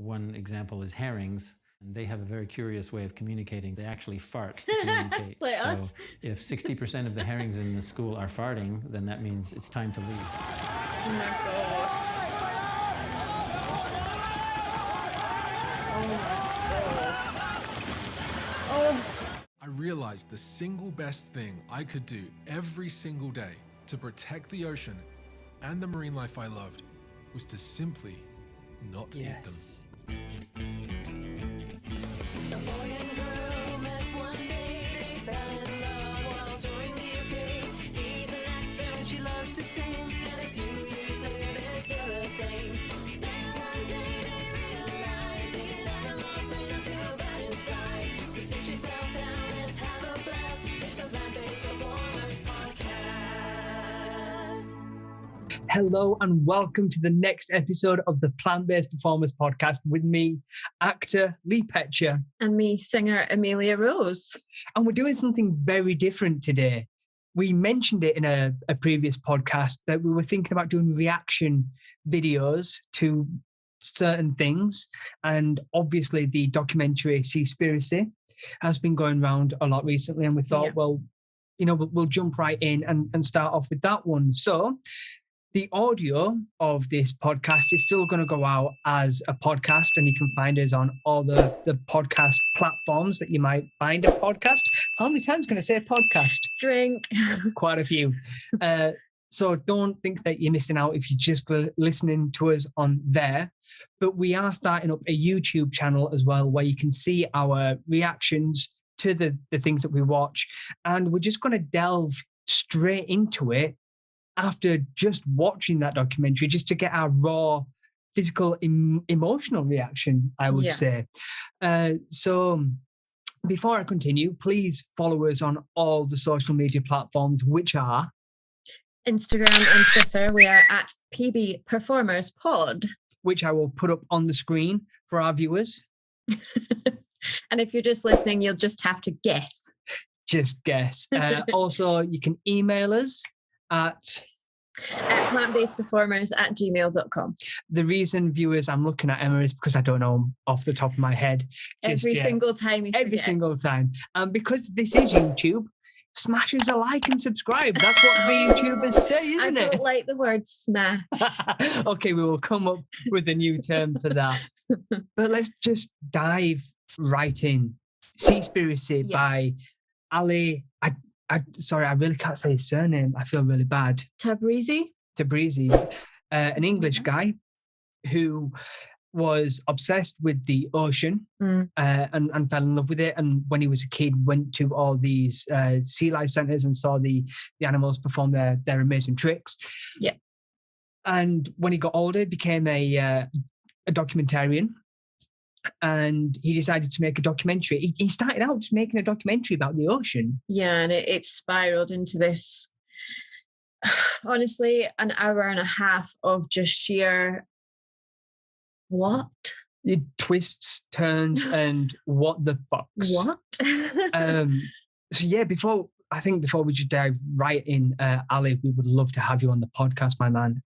One example is herrings. And they have a very curious way of communicating. They actually fart to communicate. It's like so us. if 60% of the herrings in the school are farting, then that means it's time to leave. Oh my god. Oh my god. Oh. I realized the single best thing I could do every single day to protect the ocean and the marine life I loved was to simply not eat them. A boy and girl met one day, they fell in love while touring the UK. He's an actor and she loves to sing, and a few years later they're still a thing. Then one day they realize the animals make them feel bad inside. So sit yourself down, let's have a blast. It's a plant-based performance podcast. Hello and welcome to the next episode of the Plant-Based Performance Podcast with me, actor Lee Petcher. And me, singer Amelia Rose. And we're doing something very different today. We mentioned it in a previous podcast that we were thinking about doing reaction videos to certain things. And obviously the documentary Seaspiracy has been going around a lot recently. And we thought, well, you know, we'll jump right in and start off with that one. So the audio of this podcast is still going to go out as a podcast, and you can find us on all the podcast platforms that you might find a podcast. How many times can I say podcast? Drink. Quite a few. So don't think that you're missing out if you're just listening to us on there. But we are starting up a YouTube channel as well, where you can see our reactions to the things that we watch. And we're just going to delve straight into it after just watching that documentary, just to get our raw physical, emotional reaction, I would say. So before I continue, please follow us on all the social media platforms, which are Instagram and Twitter. We are at PB Performers Pod. Which I will put up on the screen for our viewers. And if you're just listening, you'll just have to guess. Just guess. Also, you can email us at plantbasedperformers@gmail.com. The reason, viewers, I'm looking at Emma is because I don't know off the top of my head. Every single time. Every single time. And because this is YouTube, smash us a like and subscribe. That's what the YouTubers say, isn't it? I don't like the word smash. Okay, we will come up with a new term for that. But let's just dive right in. Seaspiracy by Ali. Sorry, I really can't say his surname. I feel really bad. Tabrizi, an English guy who was obsessed with the ocean and fell in love with it. And when he was a kid, went to all these sea life centers and saw the animals perform their amazing tricks. Yeah. And when he got older, became a documentarian. And he decided to make a documentary. He started out just making a documentary about the ocean. Yeah, and it spiraled into this, honestly, an hour and a half of just sheer what? It twists, turns, and what the fucks. What? So yeah, before we just dive right in, Ali, we would love to have you on the podcast, my man.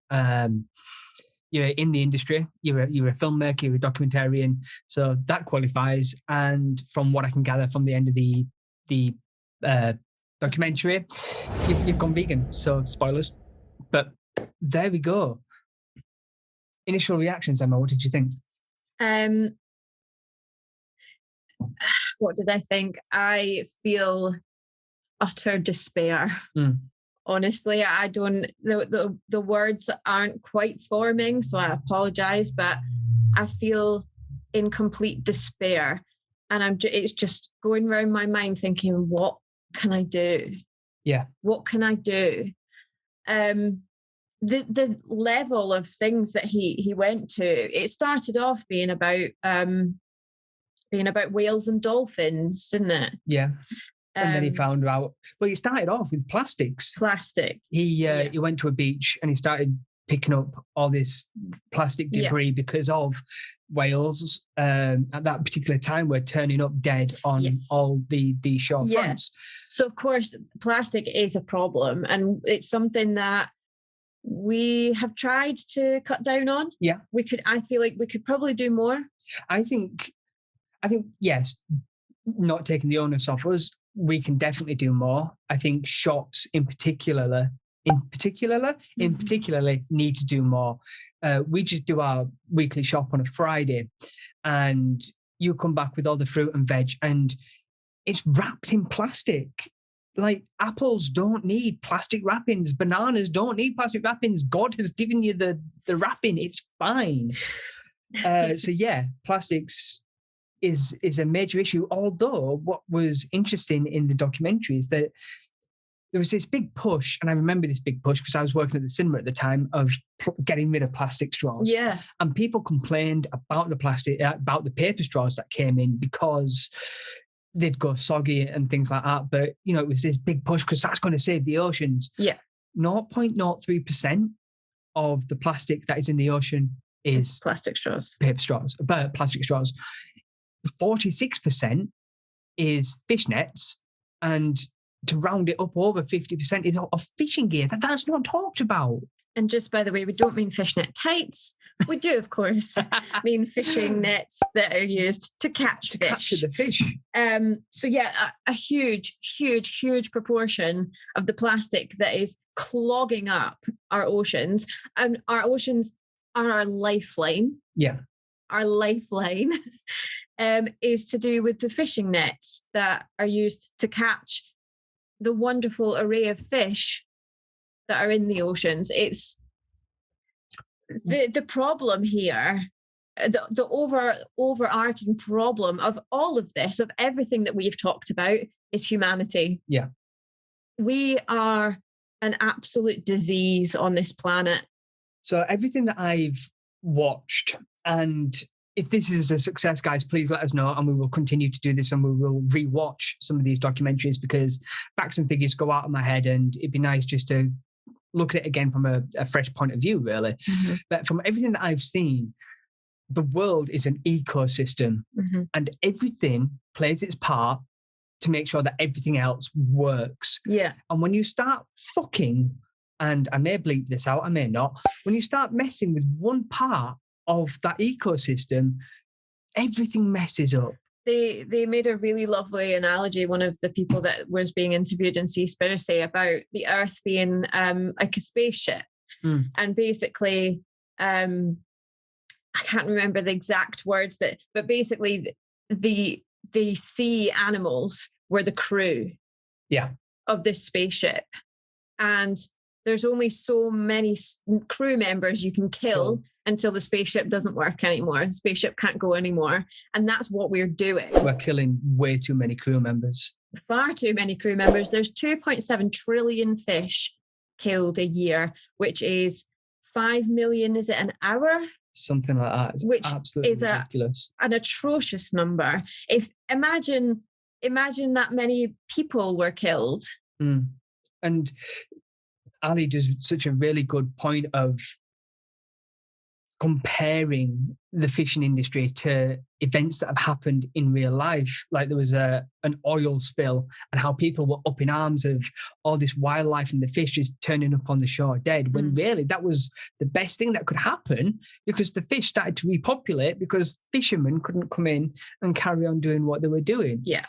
You're in the industry, you're a filmmaker, you're a documentarian, so that qualifies. And from what I can gather from the end of the documentary, you've gone vegan, so spoilers. But there we go. Initial reactions, Emma, what did you think? What did I think? I feel utter despair. Honestly, I don't, the words aren't quite forming, so I apologize, but I feel in complete despair. And it's just going around my mind thinking, what can I do? Yeah. What can I do? The level of things that he went to, it started off being about whales and dolphins, didn't it? Yeah. And then he found out, well, he started off with plastics. He went to a beach and he started picking up all this plastic debris because of whales at that particular time were turning up dead on all the shore fronts. So, of course, plastic is a problem, and it's something that we have tried to cut down on. Yeah. I feel like we could probably do more. I think yes, not taking the onus off us, we can definitely do more. I think shops in particularly need to do more. We just do our weekly shop on a Friday, and you come back with all the fruit and veg, and it's wrapped in plastic. Like apples don't need plastic wrappings. Bananas don't need plastic wrappings. God has given you the wrapping. It's fine. So yeah, plastics is a major issue. Although what was interesting in the documentary is that there was this big push, and I remember this big push because I was working at the cinema at the time, of getting rid of plastic straws. Yeah. And people complained about about the paper straws that came in because they'd go soggy and things like that. But, it was this big push because that's going to save the oceans. Yeah. 0.03% of the plastic that is in the ocean is plastic straws. Plastic straws. 46% is fish nets, and to round it up, over 50% is of fishing gear. That's not talked about. And just by the way, we don't mean fishnet tights. We do, of course, mean fishing nets that are used to catch fish. Capture the fish. So yeah, a huge, huge, huge proportion of the plastic that is clogging up our oceans, and our oceans are our lifeline. Yeah. Our lifeline is to do with the fishing nets that are used to catch the wonderful array of fish that are in the oceans. It's the problem here, the overarching problem of all of this, of everything that we've talked about, is humanity. Yeah. We are an absolute disease on this planet. So everything that I've watched, and if this is a success, guys, please let us know, and we will continue to do this, and we will rewatch some of these documentaries, because facts and figures go out of my head, and it'd be nice just to look at it again from a fresh point of view, really. Mm-hmm. But from everything that I've seen, the world is an ecosystem, mm-hmm. and everything plays its part to make sure that everything else works. Yeah. And when you start fucking, and I may bleep this out, I may not, when you start messing with one part of that ecosystem, everything messes up. They made a really lovely analogy, one of the people that was being interviewed in Seaspiracy, about the Earth being like a spaceship. And basically, I can't remember the exact words, but basically the sea animals were the crew of this spaceship. And there's only so many crew members you can kill until the spaceship doesn't work anymore. The spaceship can't go anymore. And that's what we're doing. We're killing way too many crew members. Far too many crew members. There's 2.7 trillion fish killed a year, which is 5 million, is it an hour? Something like that. It's which absolutely is ridiculous. An atrocious number. If imagine that many people were killed. And Ali does such a really good point of comparing the fishing industry to events that have happened in real life. Like there was an oil spill, and how people were up in arms of all this wildlife and the fish just turning up on the shore dead, when really that was the best thing that could happen, because the fish started to repopulate because fishermen couldn't come in and carry on doing what they were doing. Yeah.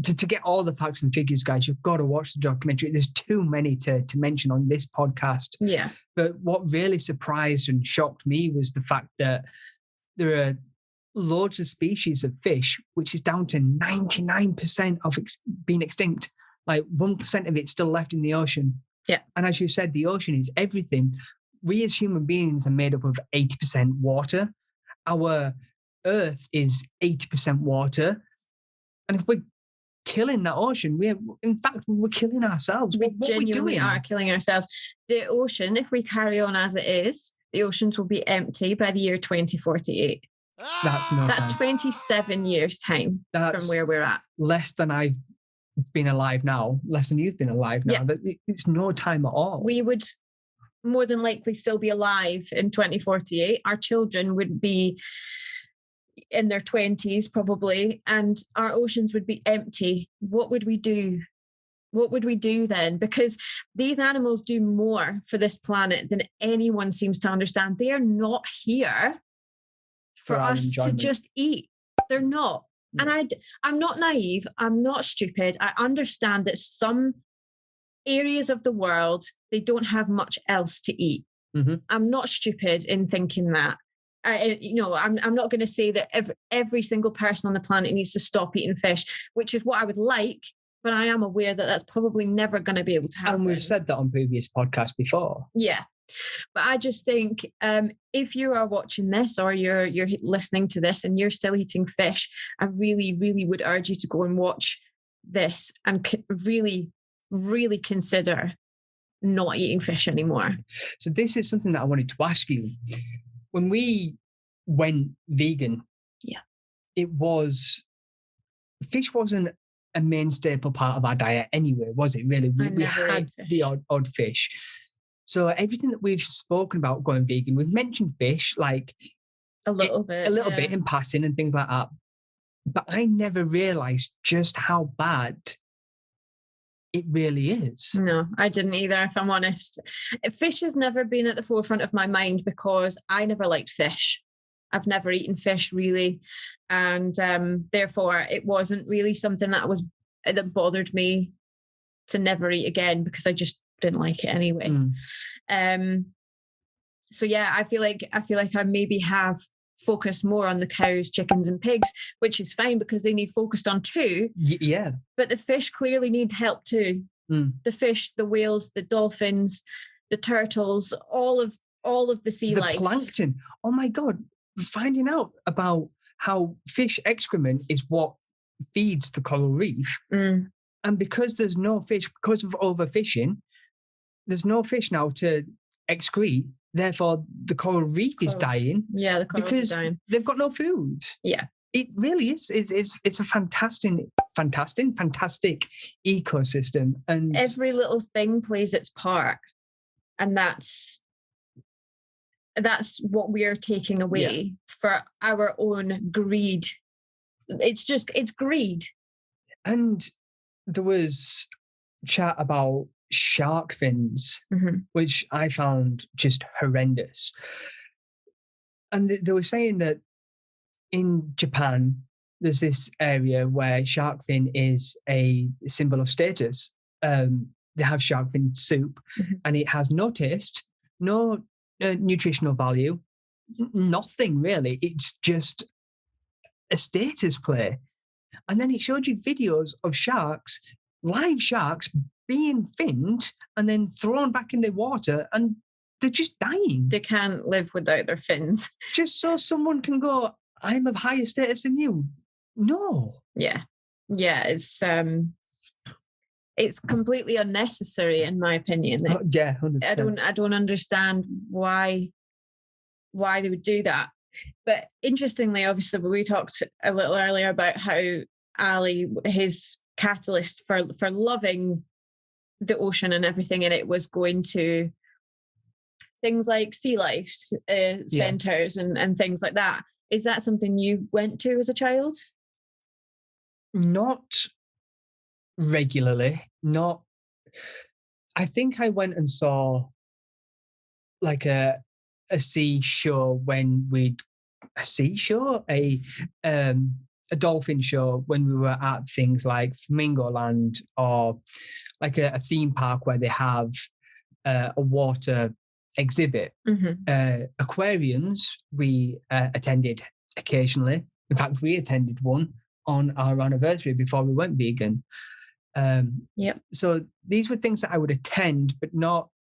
To get all the facts and figures, guys, you've got to watch the documentary. There's too many to mention on this podcast. Yeah. But what really surprised and shocked me was the fact that there are loads of species of fish, which is down to 99% of being extinct. Like 1% of it's still left in the ocean. Yeah. And as you said, the ocean is everything. We as human beings are made up of 80% water. Our Earth is 80% water. And if we're killing that ocean, we're killing ourselves. We genuinely are killing ourselves. The ocean, if we carry on as it is, the oceans will be empty by the year 2048. That's 27 years time from where we're at. Less than I've been alive now, less than you've been alive now. Yeah. It's no time at all. We would more than likely still be alive in 2048. Our children would be in their 20s probably, and our oceans would be empty. What would we do? What would we do then? Because these animals do more for this planet than anyone seems to understand. They are not here for our us to enjoyment. just eat. They're not. Yeah. And I'm not naive. I'm not stupid. I understand that some areas of the world, they don't have much else to eat. Mhm. I'm not stupid in thinking that. I'm not going to say that every single person on the planet needs to stop eating fish, which is what I would like, but I am aware that that's probably never going to be able to happen. And we've said that on previous podcasts before. Yeah. But I just think if you are watching this or you're listening to this and you're still eating fish, I really, really would urge you to go and watch this and really, really consider not eating fish anymore. So this is something that I wanted to ask you. When we went vegan, fish wasn't a main staple part of our diet anyway, was it really? We never had ate fish. the odd fish. So everything that we've spoken about going vegan, we've mentioned fish like A little bit in passing and things like that. But I never realized just how bad it really is. No, I didn't either, if I'm honest. Fish has never been at the forefront of my mind because I never liked fish. I've never eaten fish really. And therefore, it wasn't really something that bothered me to never eat again because I just didn't like it anyway. So yeah, I feel like I maybe have focused more on the cows, chickens and pigs, which is fine because they need focused on too. Yeah. But the fish clearly need help too. The fish, the whales, the dolphins, the turtles, all of the sea life. The plankton. Oh my God. Finding out about how fish excrement is what feeds the coral reef. And because there's no fish, because of overfishing, there's no fish now to excrete. Therefore, the coral reef is dying. Yeah, the corals because are dying. They've got no food. Yeah. It really is. It's a fantastic ecosystem. And every little thing plays its part. And that's what we're taking away for our own greed. It's greed. And there was chat about shark fins, which I found just horrendous. And they were saying that in Japan, there's this area where shark fin is a symbol of status. They have shark fin soup, and it has no taste, no nutritional value, nothing really. It's just a status play. And then it showed you videos of sharks, live sharks, being finned and then thrown back in the water, and they're just dying. They can't live without their fins. Just so someone can go, I'm of higher status than you. No. Yeah. It's completely unnecessary, in my opinion. 100%. I don't understand why they would do that. But interestingly, obviously, we talked a little earlier about how Ali, his catalyst for loving the ocean and everything in it was going to things like sea life centres and things like that. Is that something you went to as a child? Not regularly. I think I went and saw like a sea show a dolphin show when we were at things like Flamingo Land, or like a theme park where they have a water exhibit. Aquariums we attended occasionally. In fact, we attended one on our anniversary before we went vegan. So these were things that I would attend, but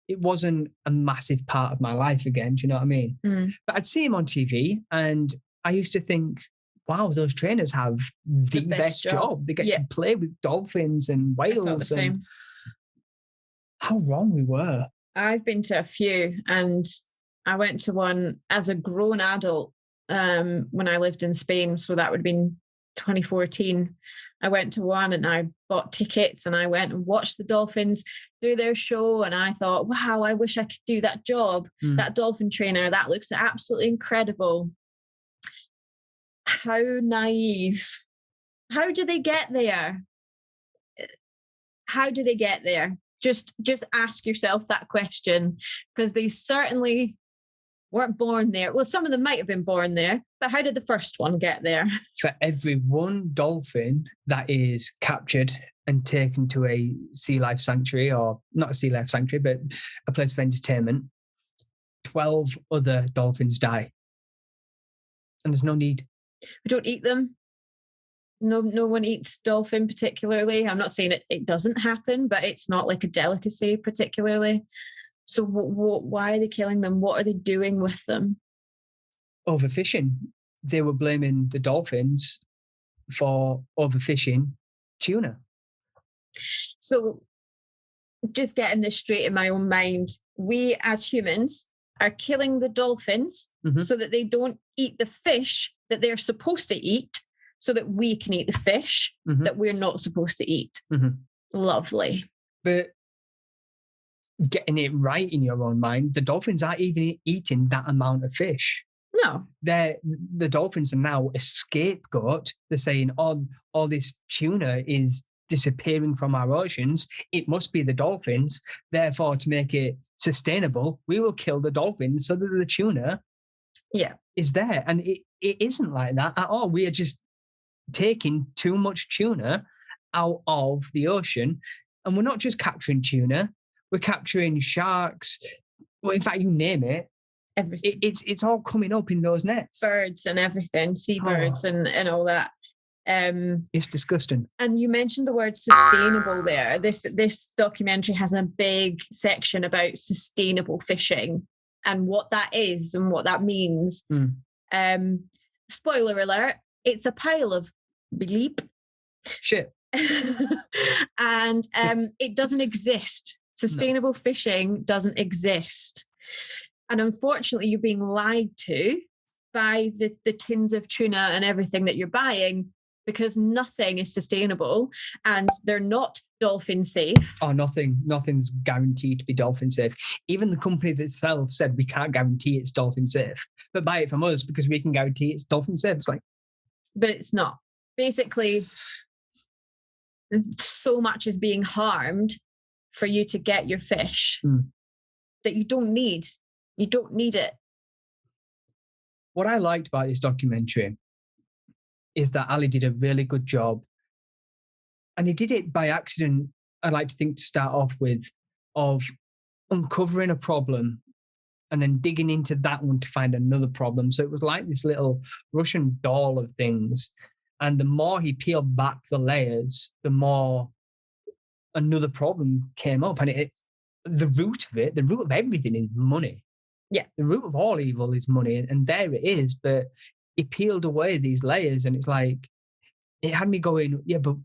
it wasn't a massive part of my life again. Do you know what I mean? But I'd see him on TV, and I used to think, wow, those trainers have the best job. They get to play with dolphins and whales. I felt the same. How wrong we were. I've been to a few, and I went to one as a grown adult when I lived in Spain. So that would have been 2014. I went to one and I bought tickets and I went and watched the dolphins do their show. And I thought, wow, I wish I could do that job. That dolphin trainer, that looks absolutely incredible. How naive. How do they get there? How do they get there? Just ask yourself that question, because they certainly weren't born there. Well, some of them might have been born there, but how did the first one get there? For every one dolphin that is captured and taken to a sea life sanctuary, or not a sea life sanctuary, but a place of entertainment, 12 other dolphins die. And there's no need. We don't eat them. No one eats dolphin particularly. I'm not saying it doesn't happen, but it's not like a delicacy particularly. So why are they killing them? What are they doing with them? Overfishing. They were blaming the dolphins for overfishing tuna. So just getting this straight in my own mind, we as humans are killing the dolphins so that they don't eat the fish that they're supposed to eat, so that we can eat the fish that we're not supposed to eat. Lovely. But getting it right in your own mind, the dolphins aren't even eating that amount of fish. No. The dolphins are now a scapegoat. They're saying, all this tuna is disappearing from our oceans. It must be the dolphins. Therefore, to make it sustainable, we will kill the dolphins so that the tuna is there. And it isn't like that at all. We are just taking too much tuna out of the ocean. And we're not just capturing tuna, we're capturing sharks. Well, in fact, you name it. Everything. It's all coming up in those nets. Birds and everything, seabirds and all that. It's disgusting. And you mentioned the word sustainable there. This documentary has a big section about sustainable fishing and what that is and what that means. Spoiler alert, it's a pile of bleep. Shit. And it doesn't exist. Sustainable fishing doesn't exist. And unfortunately, you're being lied to by the tins of tuna and everything that you're buying, because nothing is sustainable and they're not dolphin safe. Oh, nothing's guaranteed to be dolphin safe. Even the company itself said we can't guarantee it's dolphin safe, but buy it from us because we can guarantee it's dolphin safe. It's like, but it's not. Basically, so much is being harmed for you to get your fish that you don't need. You don't need it. What I liked about this documentary is that Ali did a really good job. And he did it by accident, I like to think, to start off with, of uncovering a problem and then digging into that one to find another problem. So it was like this little Russian doll of things. And the more he peeled back the layers, the more another problem came up. And the root of everything is money. Yeah. The root of all evil is money. And there it is. But he peeled away these layers and it's like, it had me going, yeah, but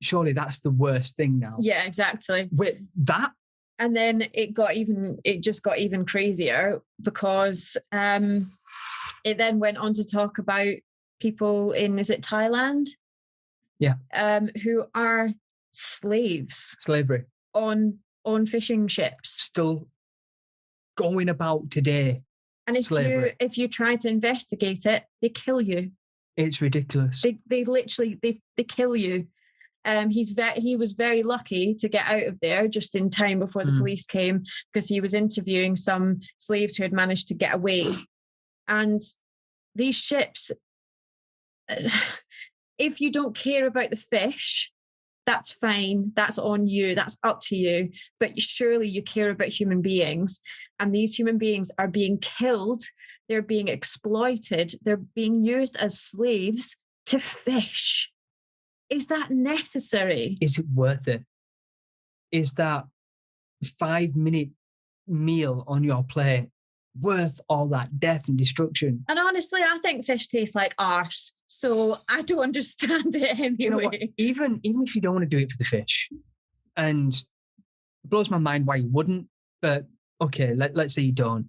surely that's the worst thing now. Yeah, exactly. Wait, that? And then it just got even crazier because it then went on to talk about people in, is it Thailand? Yeah. Who are slaves. Slavery. On fishing ships. Still going about today. And if you try to investigate it, they kill you. It's ridiculous. They literally they kill you. He was very lucky to get out of there just in time before the police came, because he was interviewing some slaves who had managed to get away. And these ships, if you don't care about the fish, that's fine. That's on you. That's up to you. But surely you care about human beings. And these human beings are being killed. They're being exploited. They're being used as slaves to fish. Is that necessary? Is it worth it? Is that 5-minute meal on your plate worth all that death and destruction? And honestly, I think fish tastes like arse. So I don't understand it anyway. Do you know what? Even if you don't want to do it for the fish, and it blows my mind why you wouldn't, but okay, let's say you don't.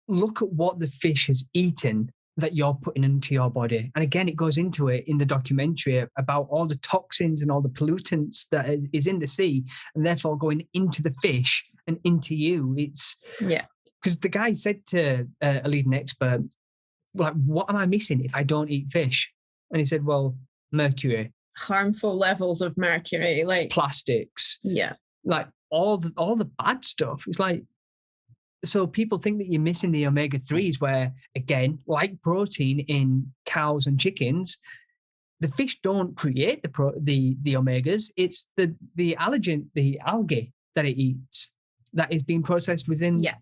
Look at what the fish has eaten that you're putting into your body. And again, it goes into it in the documentary about all the toxins and all the pollutants that is in the sea and therefore going into the fish and into you. Yeah. Because the guy said to a leading expert, like, what am I missing if I don't eat fish? And he said, well, mercury. Harmful levels of mercury, like plastics. Yeah. Like all the bad stuff. It's like, So people think that you're missing the omega-3s where, again, like protein in cows and chickens, the fish don't create the omegas. It's the algae that it eats that is being processed within. Yeah.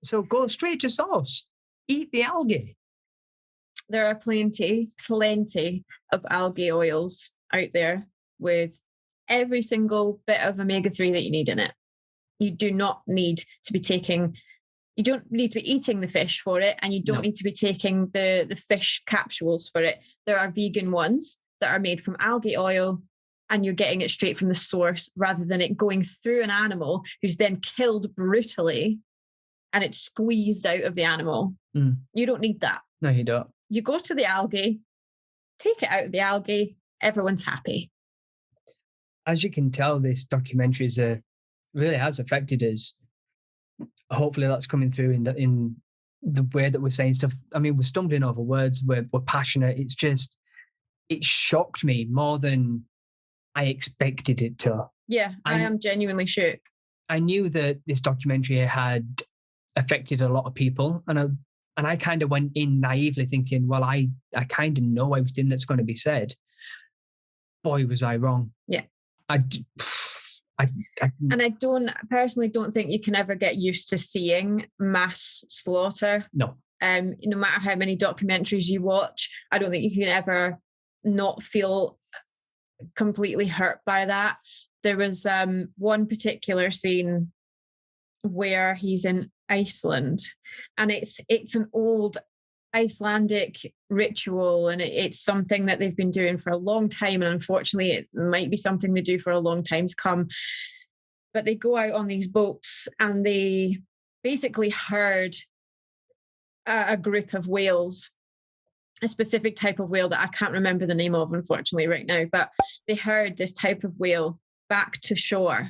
So go straight to source. Eat the algae. There are plenty of algae oils out there with every single bit of omega-3 that you need in it. You do not need to be you don't need to be eating the fish for it, and you don't need to be taking the fish capsules for it. There are vegan ones that are made from algae oil, and you're getting it straight from the source rather than it going through an animal who's then killed brutally and it's squeezed out of the animal. You don't need that. No, you don't. You go to the algae, take it out of the algae, everyone's happy. As you can tell, this documentary really has affected us. Hopefully that's coming through in the way that we're saying stuff. I mean, we're stumbling over words, we're passionate. It shocked me more than I expected it to. Yeah, I am genuinely shook. I knew that this documentary had affected a lot of people, and I kind of went in naively thinking, well, I kind of know everything that's going to be said. Boy, was I wrong. Yeah. And I personally don't think you can ever get used to seeing mass slaughter. No. No matter how many documentaries you watch, I don't think you can ever not feel completely hurt by that. There was one particular scene where he's in Iceland, and it's an old Icelandic ritual, and it's something that they've been doing for a long time, and unfortunately it might be something they do for a long time to come. But they go out on these boats and they basically herd a group of whales, a specific type of whale that I can't remember the name of, unfortunately, right now, but they herd this type of whale back to shore.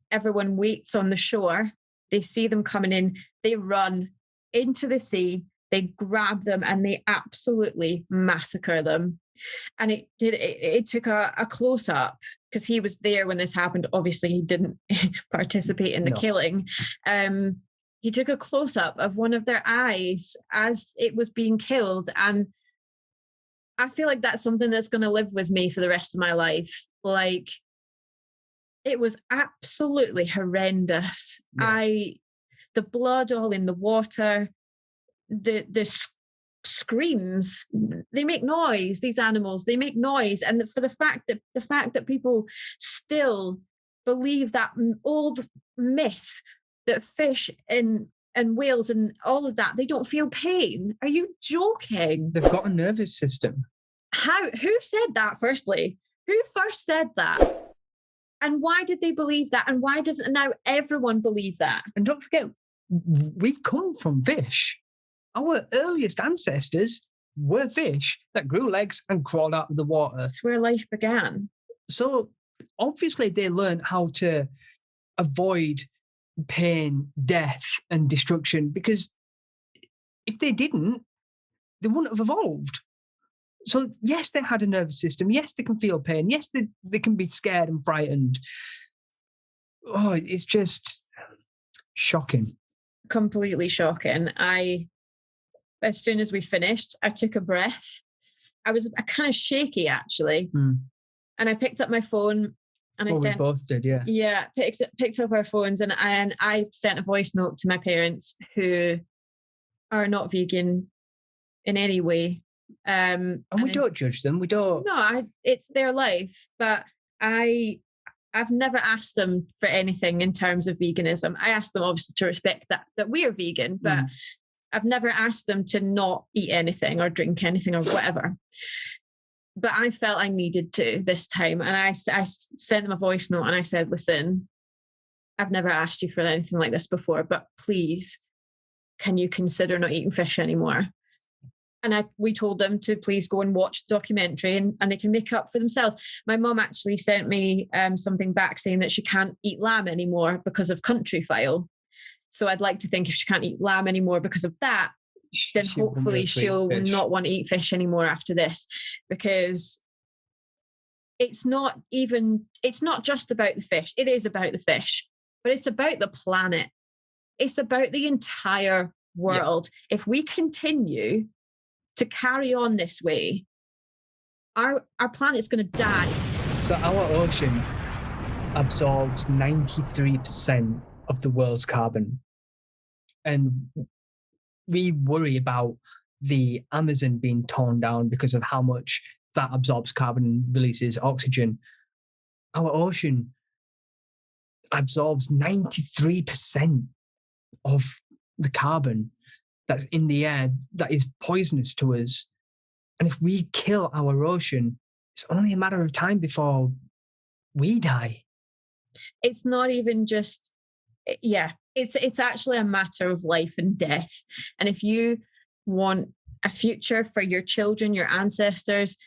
Everyone waits on the shore. They see them coming in, they run into the sea, they grab them, and they absolutely massacre them. And it took a close-up, because he was there when this happened. Obviously, he didn't participate in the killing. He took a close-up of one of their eyes as it was being killed. And I feel like that's something that's going to live with me for the rest of my life. Like, it was absolutely horrendous. Yeah. The blood all in the water, the screams, they make noise. These animals, they make noise. And for the fact that people still believe that old myth that fish and whales and all of that, they don't feel pain. Are you joking? They've got a nervous system. Who said that, firstly? Who first said that? And why did they believe that? And why doesn't now everyone believe that? And don't forget, we come from fish. Our earliest ancestors were fish that grew legs and crawled out of the water. That's where life began. So obviously they learned how to avoid pain, death, and destruction, because if they didn't, they wouldn't have evolved. So yes, they had a nervous system. Yes, they can feel pain. Yes, they can be scared and frightened. Oh, it's just shocking. Completely shocking. As soon as we finished, I took a breath. I was kind of shaky, actually. And I picked up my phone and we both did, yeah. Yeah, picked up our phones and I sent a voice note to my parents, who are not vegan in any way. And we don't judge them. We don't. No, it's their life. But I've never asked them for anything in terms of veganism. I asked them obviously to respect that we are vegan, but I've never asked them to not eat anything or drink anything or whatever. But I felt I needed to this time. And I sent them a voice note and I said, listen, I've never asked you for anything like this before, but please, can you consider not eating fish anymore? And we told them to please go and watch the documentary and they can make up for themselves. My mum actually sent me something back saying that she can't eat lamb anymore because of Country File. So I'd like to think if she can't eat lamb anymore because of that, then hopefully she'll not want to eat fish anymore after this, because it's not just about the fish. It is about the fish, but it's about the planet. it's about the entire world. If we continue to carry on this way, our planet's going to die. So our ocean absorbs 93% of the world's carbon. And we worry about the Amazon being torn down because of how much that absorbs carbon and releases oxygen. Our ocean absorbs 93% of the carbon that's in the air that is poisonous to us. And if we kill our ocean, it's only a matter of time before we die. It's not even just, it's actually a matter of life and death. And if you want a future for your children, your ancestors,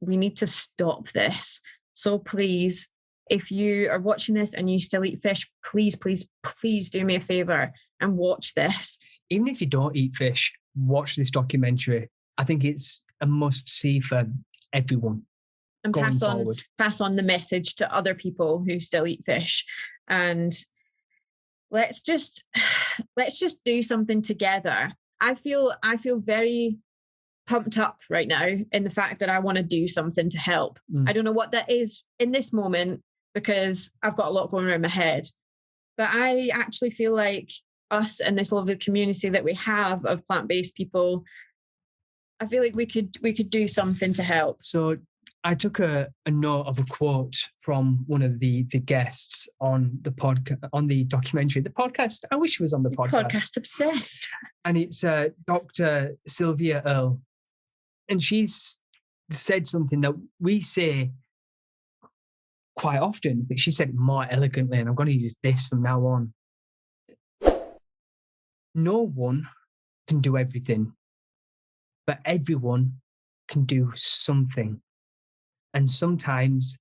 we need to stop this. So please, if you are watching this and you still eat fish, please, please, please do me a favor and watch this. Even if you don't eat fish, watch this documentary. I think it's a must-see for everyone. And pass on the message to other people who still eat fish. And let's just do something together. I feel very pumped up right now in the fact that I want to do something to help. I don't know what that is in this moment because I've got a lot going around my head. But I actually feel like us and this lovely community that we have of plant-based people, I feel like we could do something to help. So I took a note of a quote from one of the guests on the podcast, on the documentary. The podcast, I wish it was on the podcast. Podcast obsessed. And it's Dr. Sylvia Earle. And she's said something that we say quite often, but she said it more elegantly, and I'm going to use this from now on. No one can do everything, but everyone can do something. And sometimes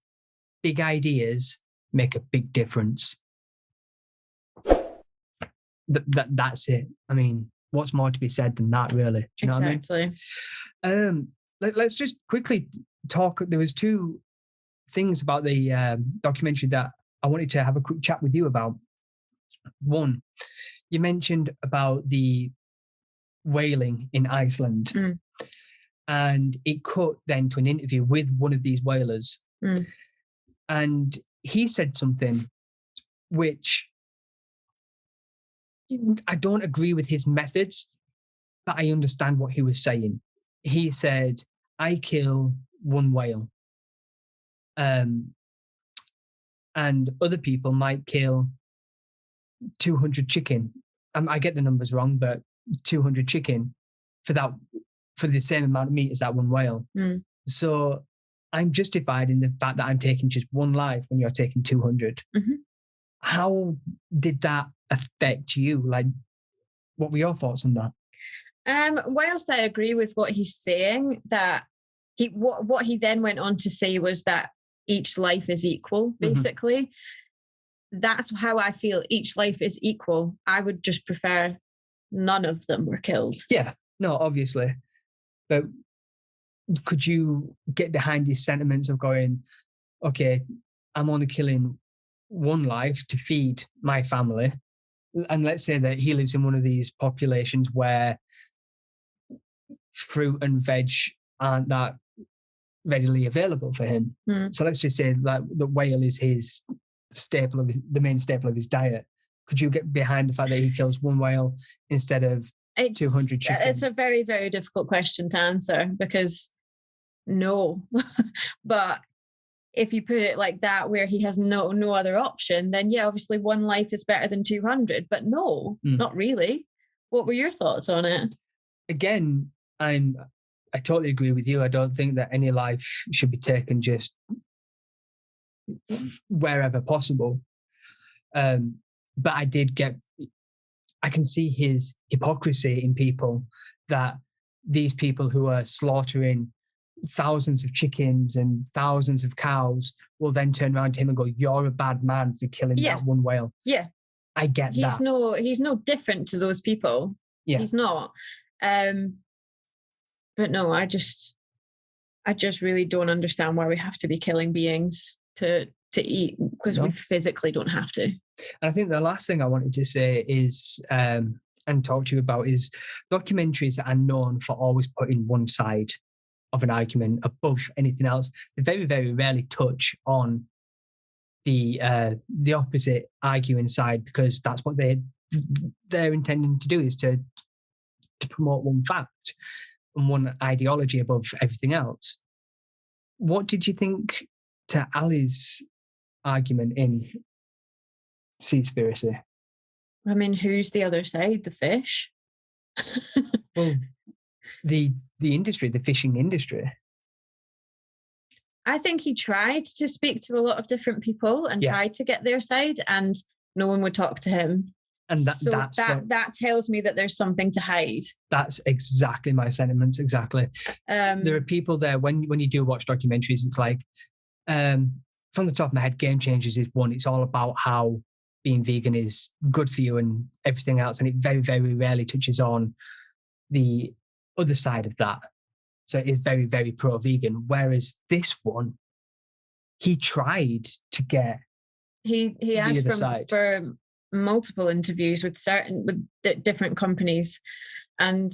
big ideas make a big difference. That's it. I mean, what's more to be said than that, really? Do you know what I mean? Let's just quickly talk. There was two things about the documentary that I wanted to have a quick chat with you about. One, you mentioned about the whaling in Iceland. And it cut then to an interview with one of these whalers. And he said something which I don't agree with his methods, but I understand what he was saying. He said, I kill one whale. And other people might kill 200 chicken. I get the numbers wrong, but 200 chicken for the same amount of meat as that one whale. So I'm justified in the fact that I'm taking just one life when you're taking 200. How did that affect you? Like, what were your thoughts on that? Whilst I agree with what he's saying, that what he then went on to say was that each life is equal, basically. That's how I feel. Each life is equal. I would just prefer none of them were killed. Yeah, no, obviously. But could you get behind these sentiments of going, okay, I'm only killing one life to feed my family? And let's say that he lives in one of these populations where fruit and veg aren't that readily available for him. So let's just say that the whale is his staple of the main staple of his diet. Could you get behind the fact that he kills one whale instead of 200 chicken? It's a very, very difficult question to answer because no. But if you put it like that, where he has no other option, then yeah, obviously one life is better than 200. But no, not really. What were your thoughts on it? Again, I totally agree with you. I don't think that any life should be taken just wherever possible. But I can see his hypocrisy in people, that these people who are slaughtering thousands of chickens and thousands of cows will then turn around to him and go, you're a bad man for killing that one whale. Yeah. I get that. He's no different to those people. Yeah. He's not. But no, I just really don't understand why we have to be killing beings to eat, because we physically don't have to. And I think the last thing I wanted to say is, and talk to you about, is documentaries that are known for always putting one side of an argument above anything else. They very, very rarely touch on the opposite arguing side, because that's what they're intending to do, is to promote one fact and one ideology above everything else. What did you think to Ali's argument in Seaspiracy? I mean, who's the other side? The fish? Well, the industry, the fishing industry. I think he tried to speak to a lot of different people and tried to get their side, and no one would talk to him. And that tells me that there's something to hide. That's exactly my sentiments. Exactly. There are people there when you do watch documentaries. It's like, from the top of my head, Game Changers is one. It's all about how being vegan is good for you and everything else, and it very, very rarely touches on the other side of that. So it is very, very pro-vegan. Whereas this one, he tried to get he asked for multiple interviews with different companies, and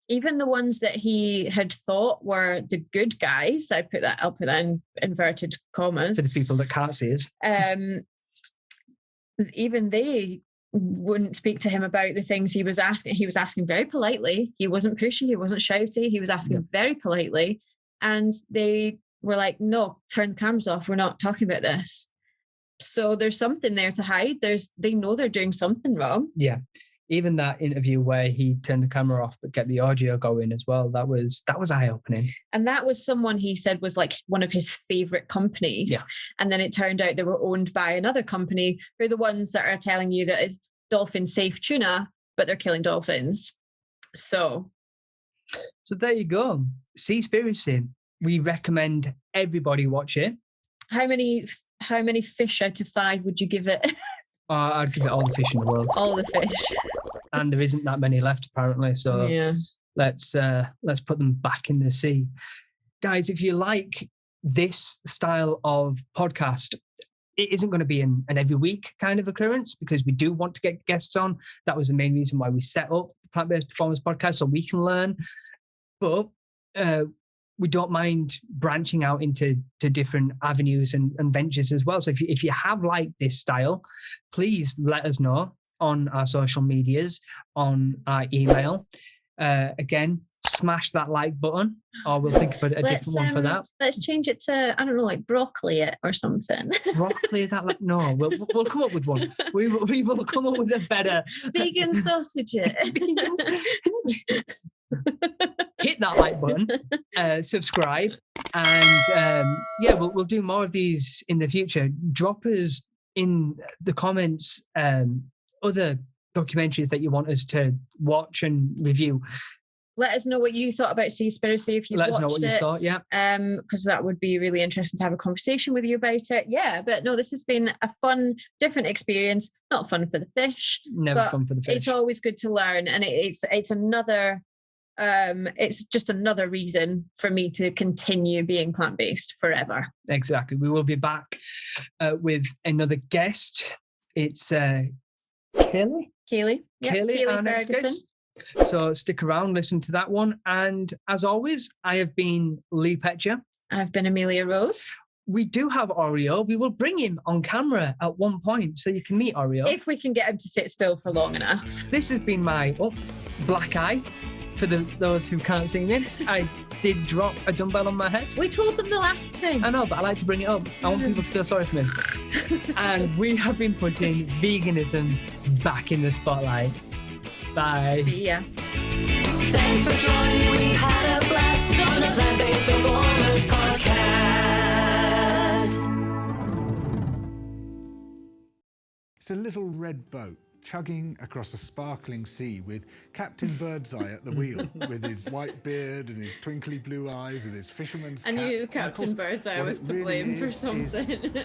even the ones that he had thought were the good guys. I'll put that in inverted commas for the people that can't see us. Even they wouldn't speak to him about the things he was asking. He was asking very politely. He wasn't pushy. He wasn't shouty. He was asking very politely. And they were like, no, turn the cameras off. We're not talking about this. So there's something there to hide. They know they're doing something wrong. Yeah. Even that interview where he turned the camera off but kept the audio going as well, that was eye-opening. And that was someone he said was like one of his favorite companies. Yeah. And then it turned out they were owned by another company who are the ones that are telling you that it's dolphin safe tuna, but they're killing dolphins. So there you go. Seaspiracy. We recommend everybody watch it. How many fish out of 5 would you give it? I'd give it all the fish in the world. All the fish. And there isn't that many left, apparently. So let's put them back in the sea. Guys, if you like this style of podcast, it isn't going to be an every week kind of occurrence, because we do want to get guests on. That was the main reason why we set up the Plant-Based Performance Podcast, so we can learn. But we don't mind branching out into different avenues and ventures as well. So if you have liked this style, please let us know on our social medias, on our email. Again, smash that like button, or we'll think of a different one for that. Let's change it to, I don't know, like broccoli it or something. Broccoli that? No, we'll come up with one. We will come up with a better vegan sausage it. Hit that like button, subscribe, and we'll do more of these in the future. Drop us in the comments other documentaries that you want us to watch and review. Let us know what you thought about Seaspiracy if you've watched it. Let us know what you thought, because that would be really interesting to have a conversation with you about it. Yeah, but no, this has been a fun, different experience. Not fun for the fish. Never fun for the fish. It's always good to learn, and it's another. It's just another reason for me to continue being plant-based forever. Exactly. We will be back with another guest. It's Kaylee. Kaylee, our next guest. So stick around, listen to that one. And as always, I have been Lee Petcher. I've been Amelia Rose. We do have Oreo. We will bring him on camera at one point so you can meet Oreo. If we can get him to sit still for long enough. This has been my black eye. For those who can't see me, I did drop a dumbbell on my head. We told them the last time. I know, but I like to bring it up. I want people to feel sorry for me. And we have been putting veganism back in the spotlight. Bye. See ya. Thanks for joining. We had a blast on the Plant-Based Performance Podcast. It's a little red boat chugging across a sparkling sea with Captain Birdseye at the wheel, with his white beard and his twinkly blue eyes and his fisherman's cap. I knew Captain Birdseye was to blame for something.